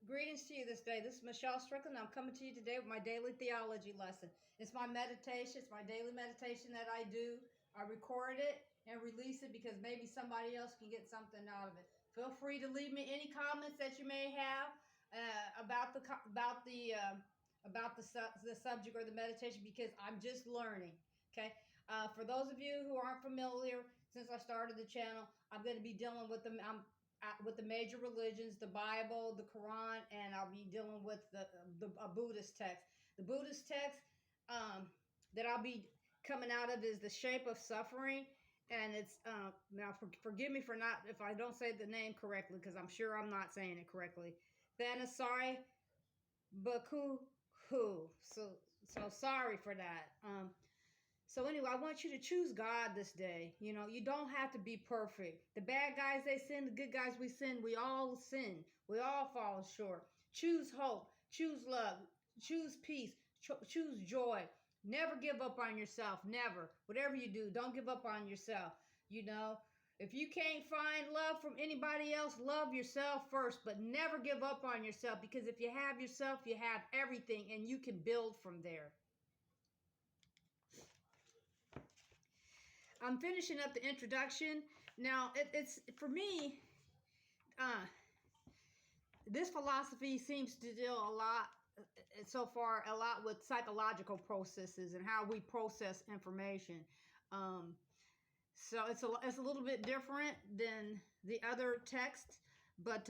Greetings to you this day. This is Michelle Strickland. I'm coming to you today with my daily theology lesson. It's my meditation. It's my daily meditation that I do. I record it and release it because maybe somebody else can get something out of it. Feel free to leave me any comments that you may have about the subject or the meditation because I'm just learning. Okay. For those of you who aren't familiar, since I started the channel, I'm going to be dealing with with the major religions, the Bible, the Quran, and I'll be dealing with a Buddhist text. The Buddhist text that I'll be coming out of is The Shape of Suffering, and it's now forgive me for not if I don't say the name correctly because I'm sure I'm not saying it correctly. Thanissaro Bhikkhu. So sorry for that. So anyway, I want you to choose God this day. You know, you don't have to be perfect. The bad guys, they sin. The good guys, we sin. We all sin. We all fall short. Choose hope. Choose love. Choose peace. Choose joy. Never give up on yourself. Never. Whatever you do, don't give up on yourself. You know, if you can't find love from anybody else, love yourself first. But never give up on yourself because if you have yourself, you have everything and you can build from there. I'm finishing up the introduction. Now, it's for me, this philosophy seems to deal a lot with psychological processes and how we process information. So it's a little bit different than the other texts, but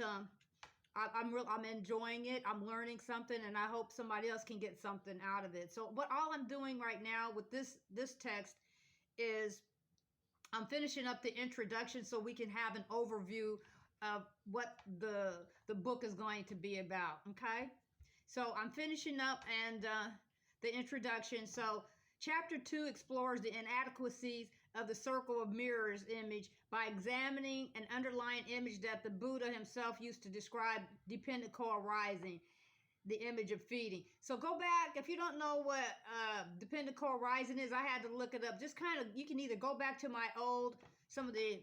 I'm enjoying it. I'm learning something, and I hope somebody else can get something out of it. So, all I'm doing right now with this text is I'm finishing up the introduction so we can have an overview of what the book is going to be about. Okay, so I'm finishing up and the introduction. So chapter 2 explores the inadequacies of the circle of mirrors image by examining an underlying image that the Buddha himself used to describe dependent co-arising, the image of feeding. So go back, if you don't know what dependent co-arising is, I had to look it up. Just kind of, you can either go back to some of the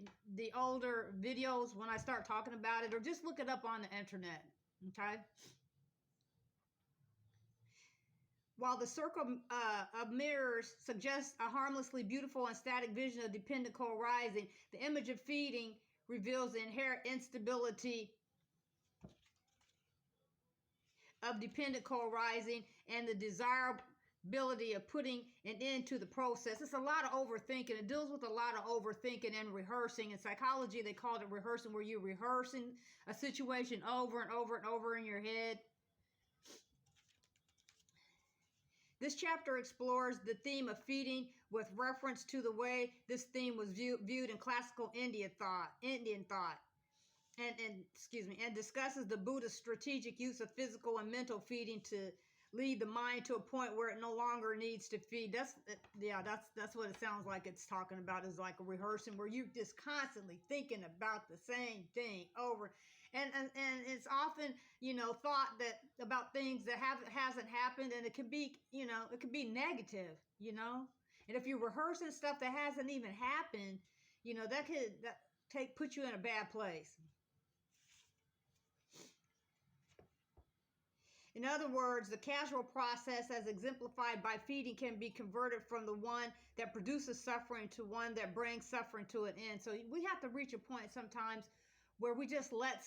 older videos when I start talking about it, or just look it up on the internet, okay? While the circle of mirrors suggests a harmlessly beautiful and static vision of dependent co-arising, the image of feeding reveals the inherent instability of dependent co-arising and the desirability of putting an end to the process. It's a lot of overthinking. It deals with a lot of overthinking and rehearsing. In psychology, they call it rehearsing, where you're rehearsing a situation over and over and over in your head. This chapter explores the theme of feeding with reference to the way this theme was viewed in classical Indian thought. And discusses the Buddha's strategic use of physical and mental feeding to lead the mind to a point where it no longer needs to feed. That's what it sounds like it's talking about, is like a rehearsing where you're just constantly thinking about the same thing over. And it's often, thought that about things that hasn't happened, and it can be, it can be negative, And if you're rehearsing stuff that hasn't even happened, that could put you in a bad place. In other words, the causal process as exemplified by feeding can be converted from the one that produces suffering to one that brings suffering to an end. So we have to reach a point sometimes where we just let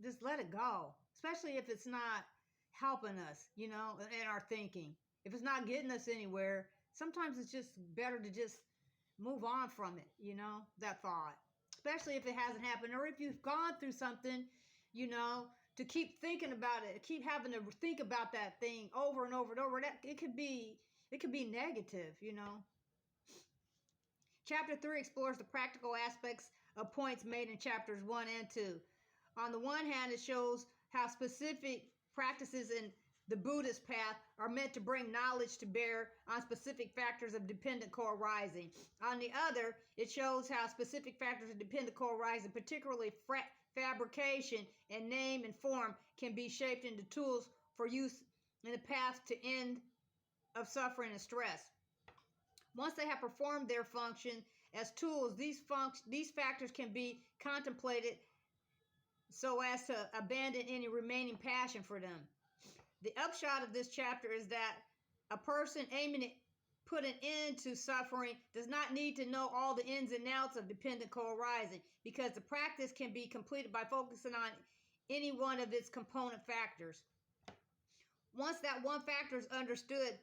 it go, especially if it's not helping us, in our thinking. If it's not getting us anywhere, sometimes it's just better to just move on from it, that thought, especially if it hasn't happened, or if you've gone through something, to keep thinking about it, keep having to think about that thing over and over and over. That it could be negative, Chapter 3 explores the practical aspects of points made in chapters 1 and 2. On the one hand, it shows how specific practices in the Buddhist path are meant to bring knowledge to bear on specific factors of dependent co-arising. On the other, it shows how specific factors of dependent co-arising, particularly fabrication and name and form, can be shaped into tools for use in the path to end of suffering and stress. Once they have performed their function as tools, these factors can be contemplated so as to abandon any remaining passion for them. The upshot of this chapter is that a person aiming to put an end to suffering does not need to know all the ins and outs of dependent co-arising, because the practice can be completed by focusing on any one of its component factors. Once that one factor is understood,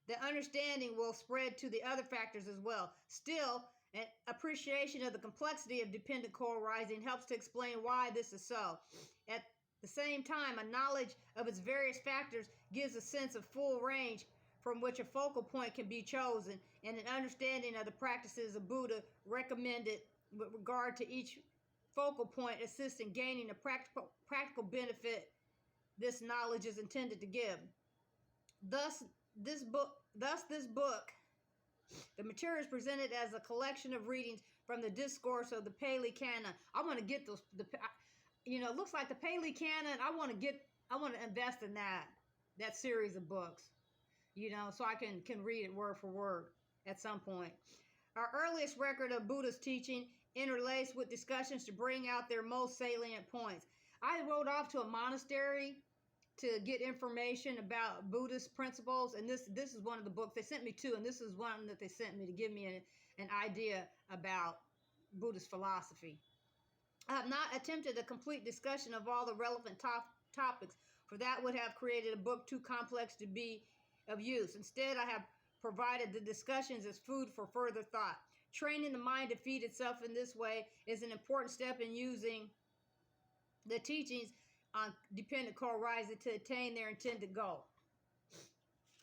the understanding will spread to the other factors as well. Still, an appreciation of the complexity of dependent co-arising helps to explain why this is so. At the same time, a knowledge of its various factors gives a sense of full range from which a focal point can be chosen, and an understanding of the practices of Buddha recommended with regard to each focal point assists in gaining the practical benefit this knowledge is intended to give. Thus, this book, the material is presented as a collection of readings from the discourse of the Pali Canon. I want to get those. It looks like the Pali Canon. I want to invest in that series of books. So I can read it word for word at some point. Our earliest record of Buddha's teaching interlaced with discussions to bring out their most salient points. I rode off to a monastery to get information about Buddhist principles, and this is one of the books. They sent me two, and this is one that they sent me to give me an idea about Buddhist philosophy. I have not attempted a complete discussion of all the relevant topics, for that would have created a book too complex to be of use. Instead, I have provided the discussions as food for further thought. Training the mind to feed itself in this way is an important step in using the teachings on dependent co-arising to attain their intended goal.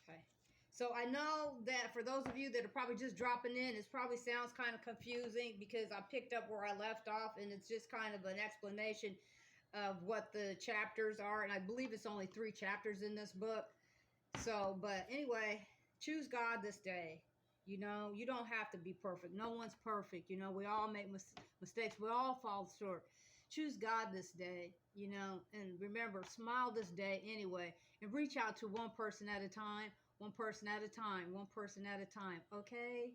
Okay. So I know that for those of you that are probably just dropping in, it probably sounds kind of confusing because I picked up where I left off, and it's just kind of an explanation of what the chapters are. And I believe it's only 3 chapters in this book. So, but anyway, choose God this day. You don't have to be perfect. No one's perfect. We all make mistakes. We all fall short. Choose God this day, and remember, smile this day anyway, and reach out to one person at a time, one person at a time, one person at a time, okay?